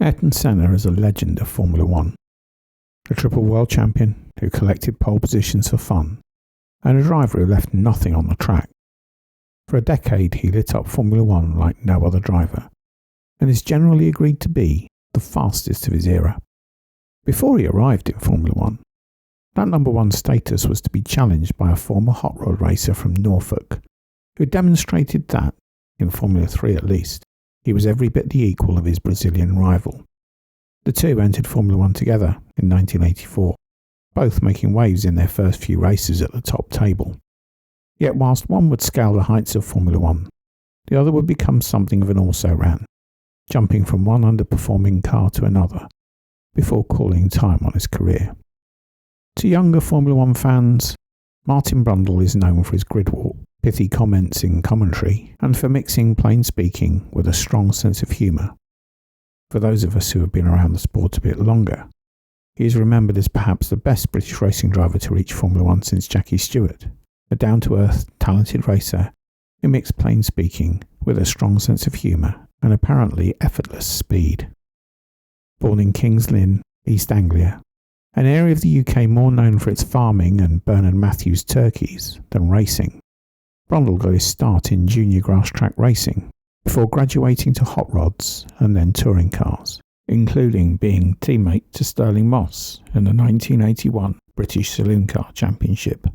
Ayrton Senna is a legend of Formula One, a triple world champion who collected pole positions for fun, and a driver who left nothing on the track. For a decade he lit up Formula One like no other driver, and is generally agreed to be the fastest of his era. Before he arrived in Formula One, that number one status was to be challenged by a former hot rod racer from Norfolk, who demonstrated that, in Formula 3 at least, he was every bit the equal of his Brazilian rival. The two entered Formula One together in 1984, both making waves in their first few races at the top table. Yet whilst one would scale the heights of Formula One, the other would become something of an also-ran, jumping from one underperforming car to another, before calling time on his career. To younger Formula One fans, Martin Brundle is known for his grid walk, pithy comments in commentary, and for mixing plain speaking with a strong sense of humour. For those of us who have been around the sport a bit longer, he is remembered as perhaps the best British racing driver to reach Formula One since Jackie Stewart, a down-to-earth, talented racer who mixed plain speaking with a strong sense of humour and apparently effortless speed. Born in Kings Lynn, East Anglia, an area of the UK more known for its farming and Bernard Matthews turkeys than racing, Brundle got his start in junior grass track racing before graduating to hot rods and then touring cars, including being teammate to Stirling Moss in the 1981 British Saloon Car Championship.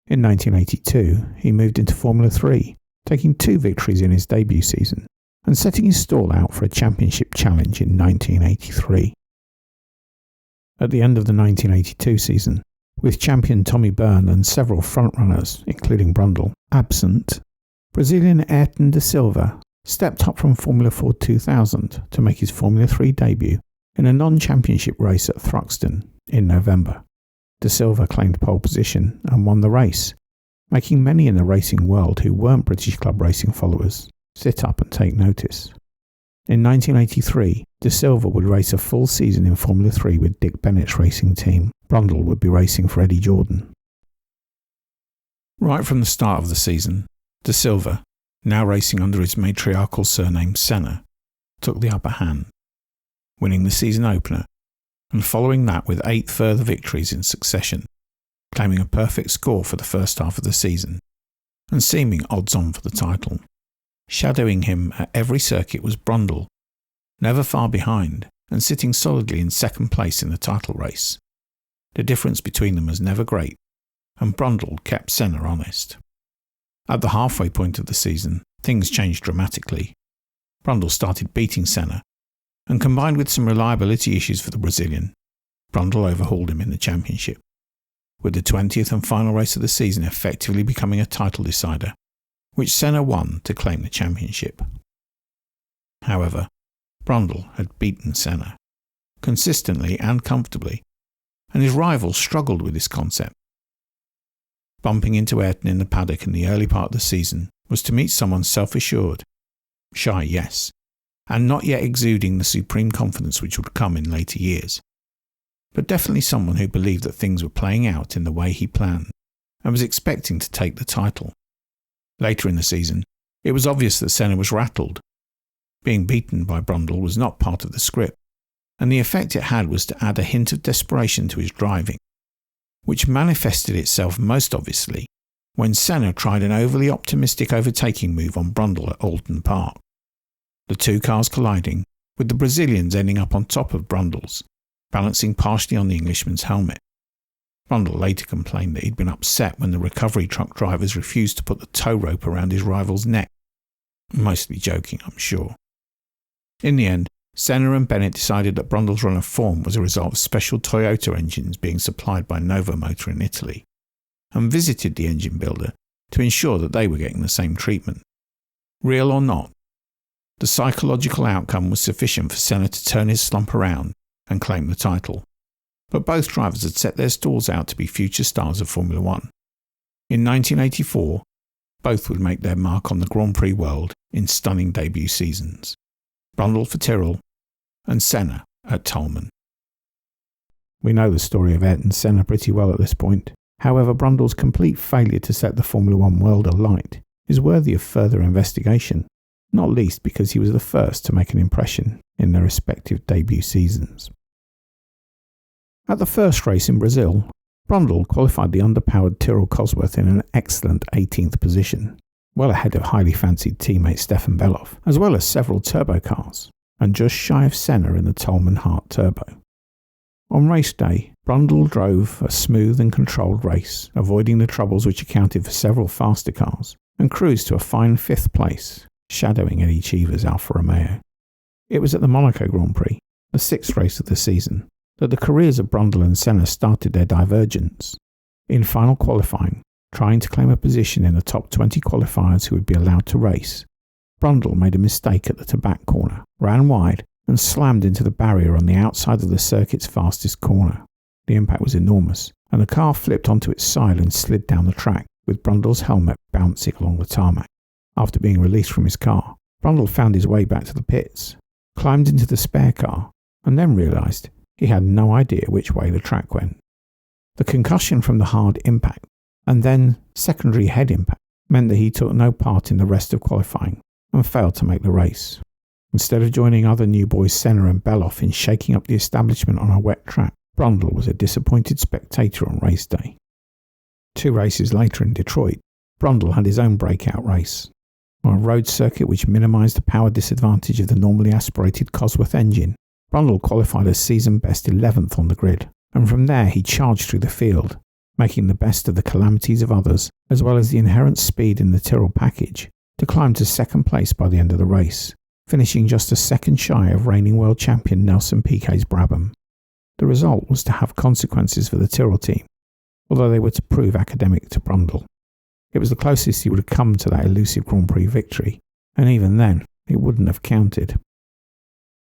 In 1982, he moved into Formula 3, taking 2 victories in his debut season and setting his stall out for a championship challenge in 1983. At the end of the 1982 season, with champion Tommy Byrne and several frontrunners, including Brundle, absent, Brazilian Ayrton da Silva stepped up from Formula 4 2000 to make his Formula 3 debut in a non-championship race at Thruxton in November. Da Silva claimed pole position and won the race, making many in the racing world who weren't British Club Racing followers sit up and take notice. In 1983, Da Silva would race a full season in Formula 3 with Dick Bennett's racing team. Brundle would be racing for Eddie Jordan. Right from the start of the season, Da Silva, now racing under his matriarchal surname Senna, took the upper hand, winning the season opener and following that with 8 further victories in succession, claiming a perfect score for the first half of the season and seeming odds-on for the title. Shadowing him at every circuit was Brundle, never far behind and sitting solidly in second place in the title race. The difference between them was never great, and Brundle kept Senna honest. At the halfway point of the season, things changed dramatically. Brundle started beating Senna, and combined with some reliability issues for the Brazilian, Brundle overhauled him in the championship, with the 20th and final race of the season effectively becoming a title decider, which Senna won to claim the championship. However, Brundle had beaten Senna, consistently and comfortably, and his rival struggled with this concept. Bumping into Ayrton in the paddock in the early part of the season was to meet someone self-assured, shy yes, and not yet exuding the supreme confidence which would come in later years, but definitely someone who believed that things were playing out in the way he planned and was expecting to take the title. Later in the season, it was obvious that Senna was rattled. Being beaten by Brundle was not part of the script, and the effect it had was to add a hint of desperation to his driving, which manifested itself most obviously when Senna tried an overly optimistic overtaking move on Brundle at Alton Park. The two cars colliding, with the Brazilians ending up on top of Brundle's, balancing partially on the Englishman's helmet. Brundle later complained that he'd been upset when the recovery truck drivers refused to put the tow rope around his rival's neck. Mostly joking, I'm sure. In the end, Senna and Bennett decided that Brundle's run of form was a result of special Toyota engines being supplied by Nova Motor in Italy, and visited the engine builder to ensure that they were getting the same treatment. Real or not, the psychological outcome was sufficient for Senna to turn his slump around and claim the title. But both drivers had set their stalls out to be future stars of Formula One. In 1984, both would make their mark on the Grand Prix world in stunning debut seasons. Brundle for Tyrrell and Senna at Tolman. We know the story of Ayrton Senna pretty well at this point. However, Brundle's complete failure to set the Formula One world alight is worthy of further investigation, not least because he was the first to make an impression in their respective debut seasons. At the first race in Brazil, Brundle qualified the underpowered Tyrrell Cosworth in an excellent 18th position, well ahead of highly fancied teammate Stefan Beloff, as well as several turbo cars, and just shy of Senna in the Tolman Hart Turbo. On race day, Brundle drove a smooth and controlled race, avoiding the troubles which accounted for several faster cars, and cruised to a fine 5th place, shadowing Eddie Cheever's Alfa Romeo. It was at the Monaco Grand Prix, the 6th race of the season, that the careers of Brundle and Senna started their divergence. In final qualifying, trying to claim a position in the top 20 qualifiers who would be allowed to race, Brundle made a mistake at the Tabac corner, ran wide, and slammed into the barrier on the outside of the circuit's fastest corner. The impact was enormous, and the car flipped onto its side and slid down the track, with Brundle's helmet bouncing along the tarmac. After being released from his car, Brundle found his way back to the pits, climbed into the spare car, and then realised he had no idea which way the track went. The concussion from the hard impact, and then secondary head impact, meant that he took no part in the rest of qualifying and failed to make the race. Instead of joining other new boys Senna and Beloff in shaking up the establishment on a wet track, Brundle was a disappointed spectator on race day. 2 races later in Detroit, Brundle had his own breakout race. On a road circuit which minimised the power disadvantage of the normally aspirated Cosworth engine, Brundle qualified as season best 11th on the grid, and from there he charged through the field, making the best of the calamities of others, as well as the inherent speed in the Tyrrell package, to climb to 2nd place by the end of the race, finishing just a second shy of reigning world champion Nelson Piquet's Brabham. The result was to have consequences for the Tyrrell team, although they were to prove academic to Brundle. It was the closest he would have come to that elusive Grand Prix victory, and even then, it wouldn't have counted.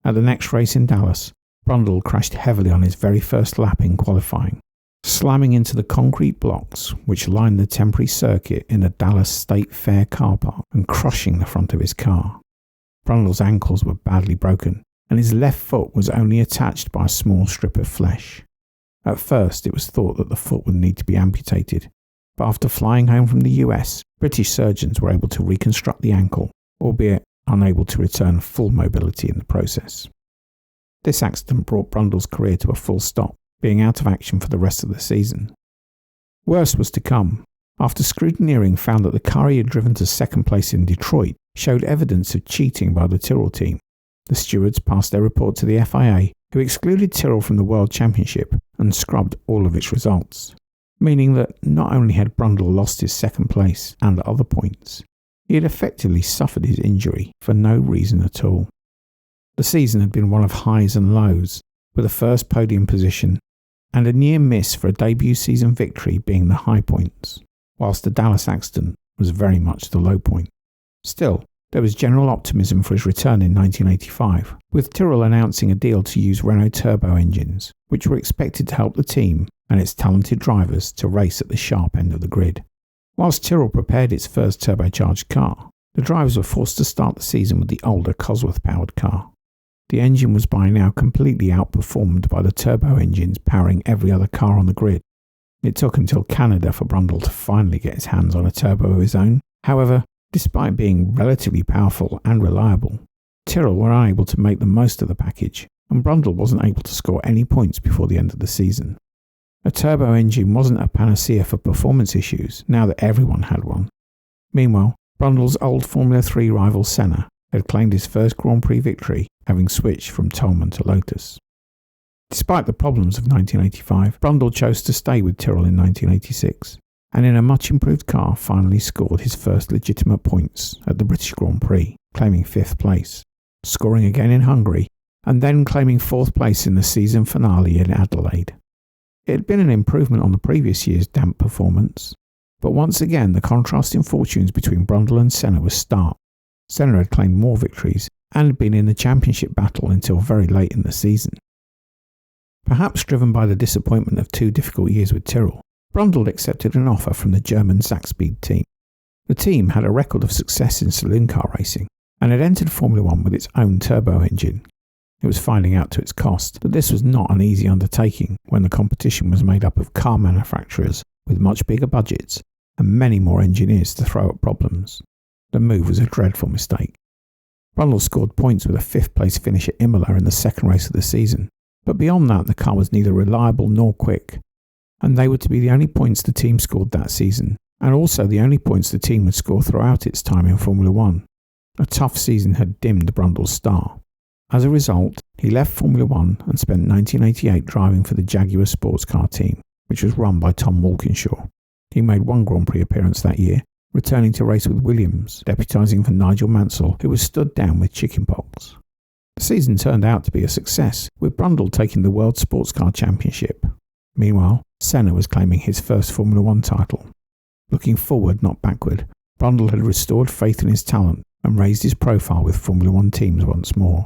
At the next race in Dallas, Brundle crashed heavily on his very first lap in qualifying, slamming into the concrete blocks which lined the temporary circuit in the Dallas State Fair car park and crushing the front of his car. Brundle's ankles were badly broken, and his left foot was only attached by a small strip of flesh. At first, it was thought that the foot would need to be amputated, but after flying home from the US, British surgeons were able to reconstruct the ankle, albeit unable to return full mobility in the process. This accident brought Brundle's career to a full stop, being out of action for the rest of the season. Worse was to come. After scrutineering found that the car he had driven to 2nd place in Detroit showed evidence of cheating by the Tyrrell team. The stewards passed their report to the FIA, who excluded Tyrrell from the World Championship and scrubbed all of its results, meaning that not only had Brundle lost his 2nd place and other points, he had effectively suffered his injury for no reason at all. The season had been one of highs and lows, with a first podium position and a near miss for a debut season victory being the high points, whilst the Dallas accident was very much the low point. Still, there was general optimism for his return in 1985, with Tyrrell announcing a deal to use Renault turbo engines, which were expected to help the team and its talented drivers to race at the sharp end of the grid. Whilst Tyrrell prepared its first turbocharged car, the drivers were forced to start the season with the older Cosworth-powered car. The engine was by now completely outperformed by the turbo engines powering every other car on the grid. It took until Canada for Brundle to finally get his hands on a turbo of his own. However, despite being relatively powerful and reliable, Tyrrell were unable to make the most of the package, and Brundle wasn't able to score any points before the end of the season. A turbo engine wasn't a panacea for performance issues now that everyone had one. Meanwhile, Brundle's old Formula 3 rival Senna had claimed his first Grand Prix victory, having switched from Tolman to Lotus. Despite the problems of 1985, Brundle chose to stay with Tyrrell in 1986, and in a much improved car finally scored his first legitimate points at the British Grand Prix, claiming 5th place, scoring again in Hungary, and then claiming 4th place in the season finale in Adelaide. It had been an improvement on the previous year's damp performance, but once again the contrast in fortunes between Brundle and Senna was stark. Senna had claimed more victories and had been in the championship battle until very late in the season. Perhaps driven by the disappointment of 2 difficult years with Tyrrell, Brundle accepted an offer from the German Zakspeed team. The team had a record of success in saloon car racing and had entered Formula 1 with its own turbo engine. It was finding out to its cost that this was not an easy undertaking when the competition was made up of car manufacturers with much bigger budgets and many more engineers to throw at problems. The move was a dreadful mistake. Brundle scored points with a 5th place finish at Imola in the second race of the season, but beyond that the car was neither reliable nor quick, and they were to be the only points the team scored that season, and also the only points the team would score throughout its time in Formula 1. A tough season had dimmed Brundle's star. As a result, he left Formula 1 and spent 1988 driving for the Jaguar sports car team, which was run by Tom Walkinshaw. He made one Grand Prix appearance that year, returning to race with Williams, deputising for Nigel Mansell, who was stood down with chickenpox. The season turned out to be a success, with Brundle taking the World Sports Car Championship. Meanwhile, Senna was claiming his first Formula 1 title. Looking forward, not backward, Brundle had restored faith in his talent and raised his profile with Formula 1 teams once more.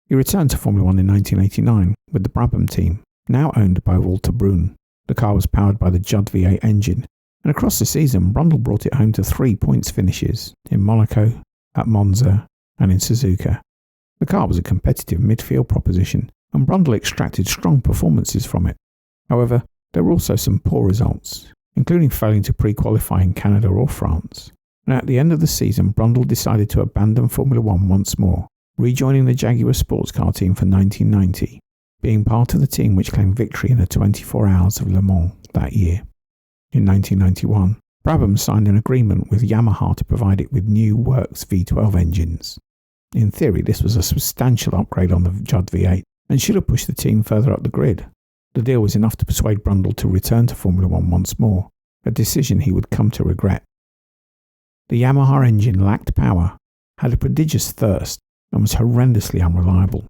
He returned to Formula 1 in 1989 with the Brabham team, now owned by Walter Brune. The car was powered by the Judd V8 engine, and across the season Brundle brought it home to 3 points finishes in Monaco, at Monza and in Suzuka. The car was a competitive midfield proposition, and Brundle extracted strong performances from it. However, there were also some poor results, including failing to pre-qualify in Canada or France. And at the end of the season, Brundle decided to abandon Formula 1 once more, rejoining the Jaguar sports car team for 1990, being part of the team which claimed victory in the 24 Hours of Le Mans that year. In 1991, Brabham signed an agreement with Yamaha to provide it with new Works V12 engines. In theory, this was a substantial upgrade on the Judd V8 and should have pushed the team further up the grid. The deal was enough to persuade Brundle to return to Formula 1 once more, a decision he would come to regret. The Yamaha engine lacked power, had a prodigious thirst, and was horrendously unreliable.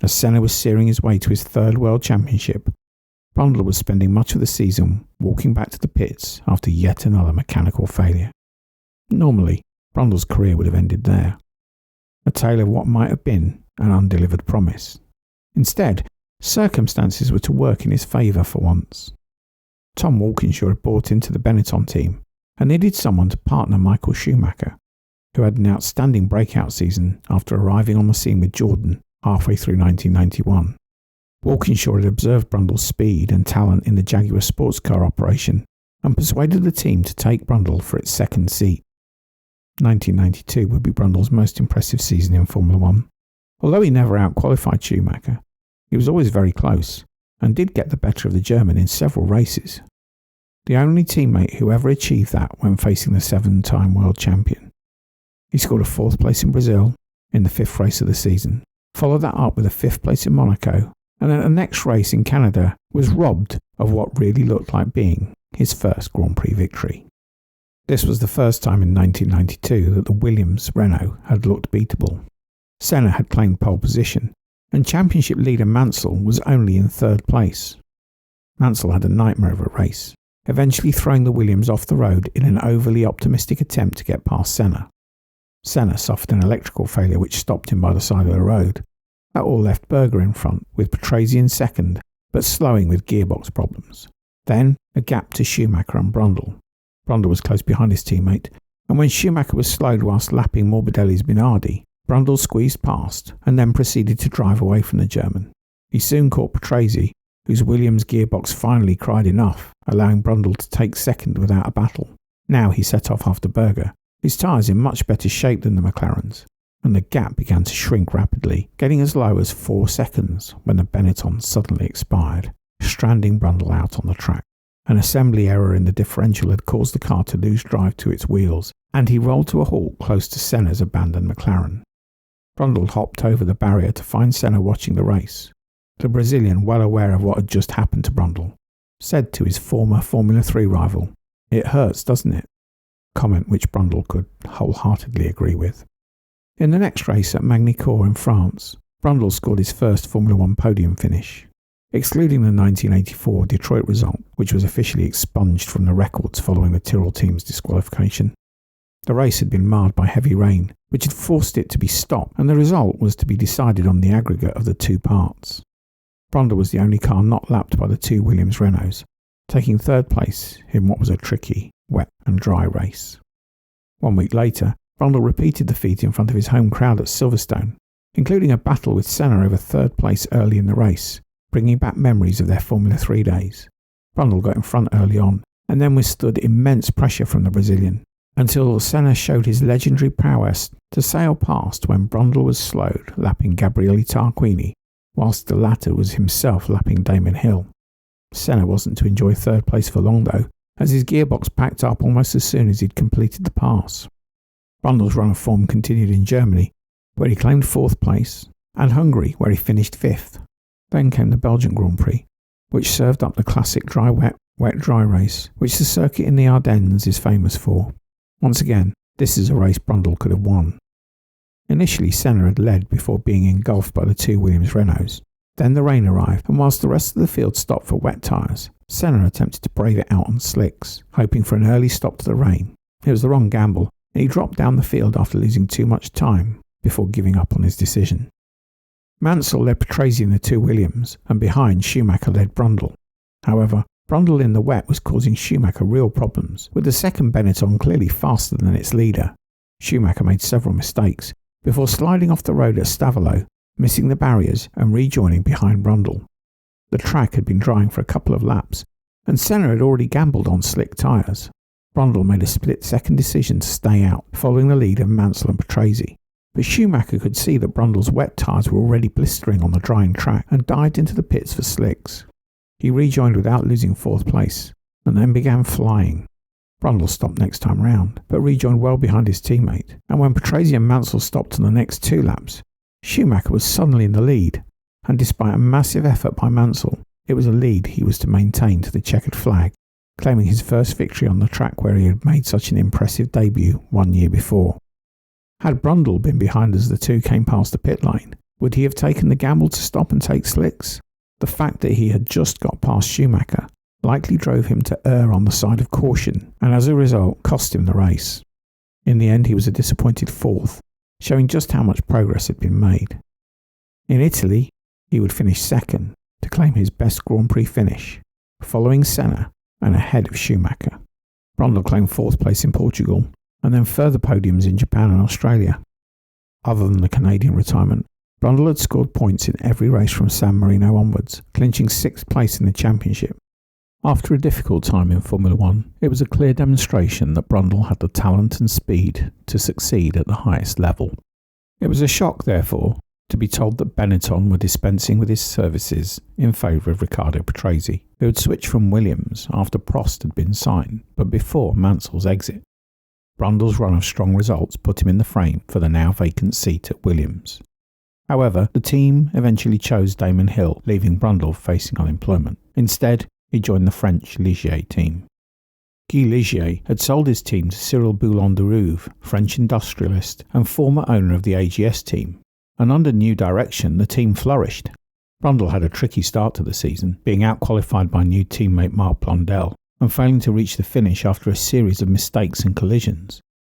As Senna was searing his way to his 3rd World Championship, Brundle was spending much of the season walking back to the pits after yet another mechanical failure. Normally, Brundle's career would have ended there, a tale of what might have been an undelivered promise. Instead, circumstances were to work in his favour for once. Tom Walkinshaw had bought into the Benetton team and needed someone to partner Michael Schumacher, who had an outstanding breakout season after arriving on the scene with Jordan halfway through 1991. Walkinshaw had observed Brundle's speed and talent in the Jaguar sports car operation and persuaded the team to take Brundle for its 2nd seat. 1992 would be Brundle's most impressive season in Formula 1. Although he never out-qualified Schumacher, he was always very close and did get the better of the German in several races. The only teammate who ever achieved that when facing the 7-time world champion. He scored a 4th place in Brazil in the 5th race of the season, followed that up with a 5th place in Monaco, and at the next race in Canada was robbed of what really looked like being his first Grand Prix victory. This was the first time in 1992 that the Williams Renault had looked beatable. Senna had claimed pole position, and championship leader Mansell was only in 3rd place. Mansell had a nightmare of a race, eventually throwing the Williams off the road in an overly optimistic attempt to get past Senna. Senna suffered an electrical failure which stopped him by the side of the road. That all left Berger in front, with Patrese in 2nd, but slowing with gearbox problems. Then a gap to Schumacher and Brundle. Brundle was close behind his teammate, and when Schumacher was slowed whilst lapping Morbidelli's Minardi, Brundle squeezed past and then proceeded to drive away from the German. He soon caught Patrese, whose Williams gearbox finally cried enough, allowing Brundle to take 2nd without a battle. Now he set off after Berger, his tyres in much better shape than the McLaren's, and the gap began to shrink rapidly, getting as low as 4 seconds when the Benetton suddenly expired, stranding Brundle out on the track. An assembly error in the differential had caused the car to lose drive to its wheels, and he rolled to a halt close to Senna's abandoned McLaren. Brundle hopped over the barrier to find Senna watching the race. The Brazilian, well aware of what had just happened to Brundle, said to his former Formula 3 rival, "It hurts, doesn't it?" Comment which Brundle could wholeheartedly agree with. In the next race at Magny-Cours in France, Brundle scored his first Formula 1 podium finish. Excluding the 1984 Detroit result, which was officially expunged from the records following the Tyrrell team's disqualification. The race had been marred by heavy rain, which had forced it to be stopped, and the result was to be decided on the aggregate of the 2 parts. Brundle was the only car not lapped by the 2 Williams Renaults, taking 3rd place in what was a tricky, wet and dry race. 1 week later, Brundle repeated the feat in front of his home crowd at Silverstone, including a battle with Senna over 3rd place early in the race, bringing back memories of their Formula 3 days. Brundle got in front early on, and then withstood immense pressure from the Brazilian, until Senna showed his legendary prowess to sail past when Brundle was slowed, lapping Gabriele Tarquini, whilst the latter was himself lapping Damon Hill. Senna wasn't to enjoy third place for long though, as his gearbox packed up almost as soon as he'd completed the pass. Brundle's run of form continued in Germany, where he claimed fourth place, and Hungary, where he finished fifth. Then came the Belgian Grand Prix, which served up the classic dry-wet, wet-dry race, which the circuit in the Ardennes is famous for. Once again, this is a race Brundle could have won. Initially, Senna had led before being engulfed by the two Williams Renaults. Then the rain arrived, and whilst the rest of the field stopped for wet tyres, Senna attempted to brave it out on slicks, hoping for an early stop to the rain. It was the wrong gamble, and he dropped down the field after losing too much time before giving up on his decision. Mansell led Patrese in the two Williams, and behind Schumacher led Brundle. However, Brundle in the wet was causing Schumacher real problems, with the second Benetton clearly faster than its leader. Schumacher made several mistakes before sliding off the road at Stavelot, missing the barriers and rejoining behind Brundle. The track had been drying for a couple of laps, and Senna had already gambled on slick tyres. Brundle made a split-second decision to stay out, following the lead of Mansell and Patrese. But Schumacher could see that Brundle's wet tyres were already blistering on the drying track and dived into the pits for slicks. He rejoined without losing fourth place, and then began flying. Brundle stopped next time round, but rejoined well behind his teammate, and when Patrese and Mansell stopped on the next two laps, Schumacher was suddenly in the lead, and despite a massive effort by Mansell, it was a lead he was to maintain to the checkered flag, claiming his first victory on the track where he had made such an impressive debut 1 year before. Had Brundle been behind as the two came past the pit lane, would he have taken the gamble to stop and take slicks? The fact that he had just got past Schumacher likely drove him to err on the side of caution, and as a result cost him the race. In the end he was a disappointed fourth, showing just how much progress had been made. In Italy, he would finish second to claim his best Grand Prix finish, following Senna and ahead of Schumacher. Brundle claimed fourth place in Portugal, and then further podiums in Japan and Australia. Other than the Canadian retirement, Brundle had scored points in every race from San Marino onwards, clinching sixth place in the championship. After a difficult time in Formula One, it was a clear demonstration that Brundle had the talent and speed to succeed at the highest level. It was a shock, therefore, to be told that Benetton were dispensing with his services in favour of Riccardo Patrese, who had switched from Williams after Prost had been signed, but before Mansell's exit. Brundle's run of strong results put him in the frame for the now vacant seat at Williams. However, the team eventually chose Damon Hill, leaving Brundle facing unemployment. Instead, he joined the French Ligier team. Guy Ligier had sold his team to Cyril Boulon-de-Rouve, French industrialist and former owner of the AGS team, and under new direction the team flourished. Brundle had a tricky start to the season, being out-qualified by new teammate Marc Blondel and failing to reach the finish after a series of mistakes and collisions.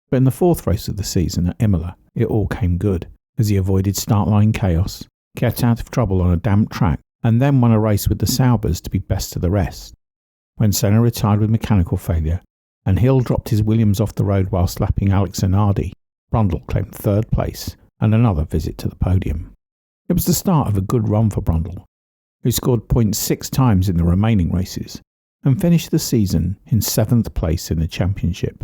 But in the fourth race of the season at Imola, it all came good, as he avoided start-line chaos, kept out of trouble on a damp track, and then won a race with the Saubers to be best of the rest. When Senna retired with mechanical failure, and Hill dropped his Williams off the road whilst lapping Alex Zanardi, Brundle claimed third place and another visit to the podium. It was the start of a good run for Brundle, who scored points 6 times in the remaining races, and finished the season in 7th place in the championship.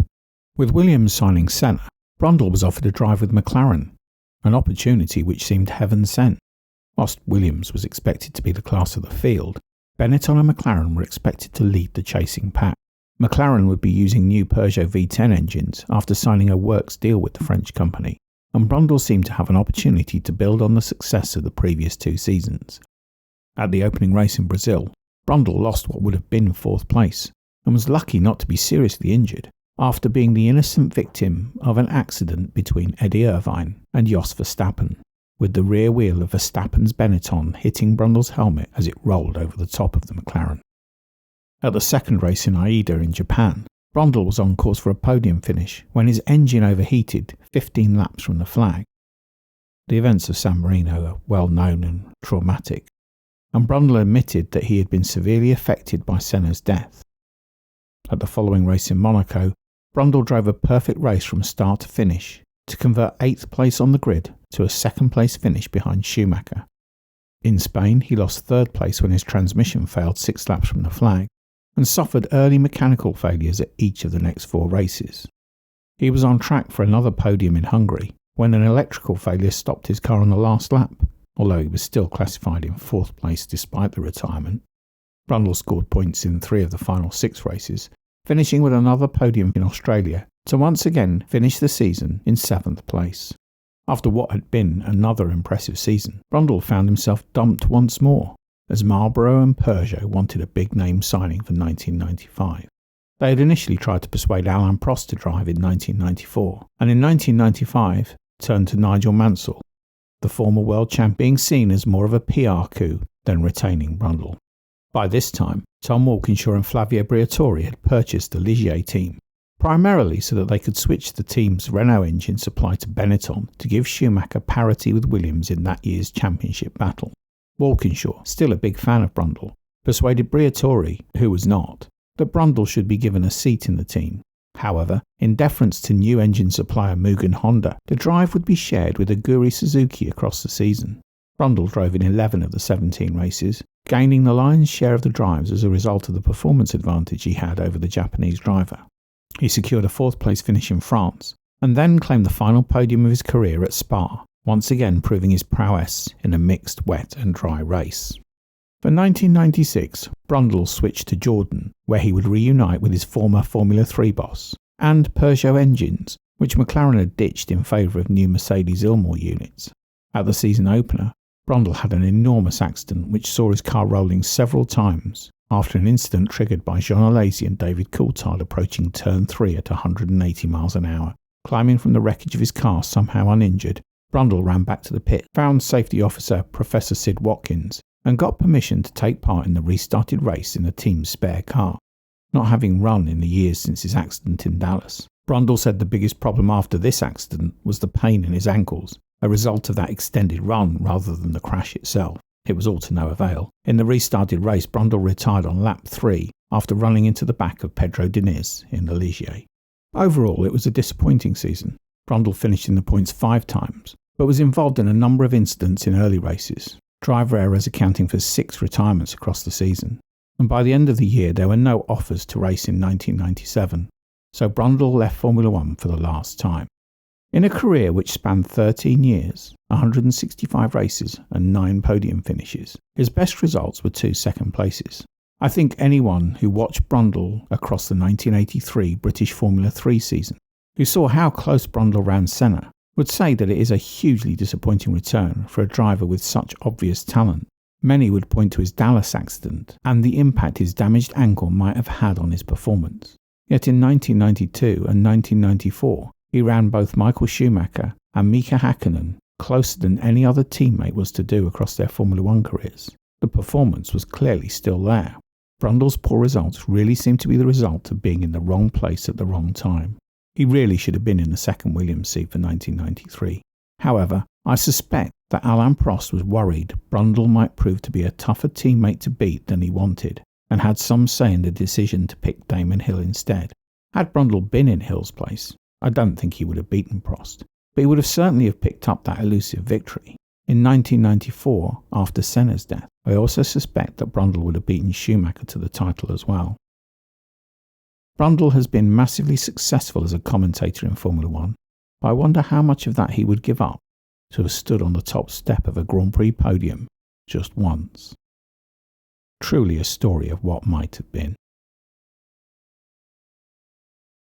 With Williams signing Senna, Brundle was offered a drive with McLaren, an opportunity which seemed heaven sent. Whilst Williams was expected to be the class of the field, Benetton and McLaren were expected to lead the chasing pack. McLaren would be using new Peugeot V10 engines after signing a works deal with the French company, and Brundle seemed to have an opportunity to build on the success of the previous 2 seasons. At the opening race in Brazil, Brundle lost what would have been 4th place, and was lucky not to be seriously injured, after being the innocent victim of an accident between Eddie Irvine and Jos Verstappen, with the rear wheel of Verstappen's Benetton hitting Brundle's helmet as it rolled over the top of the McLaren. At the second race in Aida in Japan, Brundle was on course for a podium finish when his engine overheated 15 laps from the flag. The events of San Marino are well known and traumatic, and Brundle admitted that he had been severely affected by Senna's death. At the following race in Monaco, Brundle drove a perfect race from start to finish to convert 8th place on the grid to a 2nd place finish behind Schumacher. In Spain, he lost 3rd place when his transmission failed 6 laps from the flag, and suffered early mechanical failures at each of the next 4 races. He was on track for another podium in Hungary when an electrical failure stopped his car on the last lap, although he was still classified in 4th place despite the retirement. Brundle scored points in 3 of the final 6 races, finishing with another podium in Australia to once again finish the season in 7th place. After what had been another impressive season, Brundle found himself dumped once more, as Marlboro and Peugeot wanted a big-name signing for 1995. They had initially tried to persuade Alain Prost to drive in 1994, and in 1995 turned to Nigel Mansell, the former world champ, being seen as more of a PR coup than retaining Brundle. By this time, Tom Walkinshaw and Flavio Briatore had purchased the Ligier team, primarily so that they could switch the team's Renault engine supply to Benetton to give Schumacher parity with Williams in that year's championship battle. Walkinshaw, still a big fan of Brundle, persuaded Briatore, who was not, that Brundle should be given a seat in the team. However, in deference to new engine supplier Mugen Honda, the drive would be shared with Aguri Suzuki across the season. Brundle drove in 11 of the 17 races, gaining the lion's share of the drives as a result of the performance advantage he had over the Japanese driver. He secured a 4th place finish in France, and then claimed the final podium of his career at Spa, once again proving his prowess in a mixed wet and dry race. For 1996, Brundle switched to Jordan, where he would reunite with his former Formula 3 boss, and Peugeot engines, which McLaren had ditched in favour of new Mercedes Ilmor units. At the season opener, Brundle had an enormous accident which saw his car rolling several times, after an incident triggered by Jean Alesi and David Coulthard approaching turn 3 at 180 miles an hour. Climbing from the wreckage of his car somehow uninjured, Brundle ran back to the pit, found safety officer Professor Sid Watkins, and got permission to take part in the restarted race in the team's spare car, not having run in the years since his accident in Dallas. Brundle said the biggest problem after this accident was the pain in his ankles, a result of that extended run rather than the crash itself. It was all to no avail. In the restarted race, Brundle retired on lap 3 after running into the back of Pedro Diniz in the Ligier. Overall, it was a disappointing season. Brundle finished in the points 5 times, but was involved in a number of incidents in early races, driver errors accounting for 6 retirements across the season. And by the end of the year, there were no offers to race in 1997, so Brundle left Formula 1 for the last time. In a career which spanned 13 years, 165 races and 9 podium finishes, his best results were 2 second places. I think anyone who watched Brundle across the 1983 British Formula 3 season, who saw how close Brundle ran Senna, would say that it is a hugely disappointing return for a driver with such obvious talent. Many would point to his Dallas accident and the impact his damaged ankle might have had on his performance. Yet in 1992 and 1994, he ran both Michael Schumacher and Mika Hakkinen closer than any other teammate was to do across their Formula 1 careers. The performance was clearly still there. Brundle's poor results really seemed to be the result of being in the wrong place at the wrong time. He really should have been in the second Williams seat for 1993. However, I suspect that Alain Prost was worried Brundle might prove to be a tougher teammate to beat than he wanted, and had some say in the decision to pick Damon Hill instead. Had Brundle been in Hill's place, I don't think he would have beaten Prost, but he would have certainly have picked up that elusive victory. In 1994, after Senna's death, I also suspect that Brundle would have beaten Schumacher to the title as well. Brundle has been massively successful as a commentator in Formula 1, but I wonder how much of that he would give up to have stood on the top step of a Grand Prix podium just once. Truly a story of what might have been.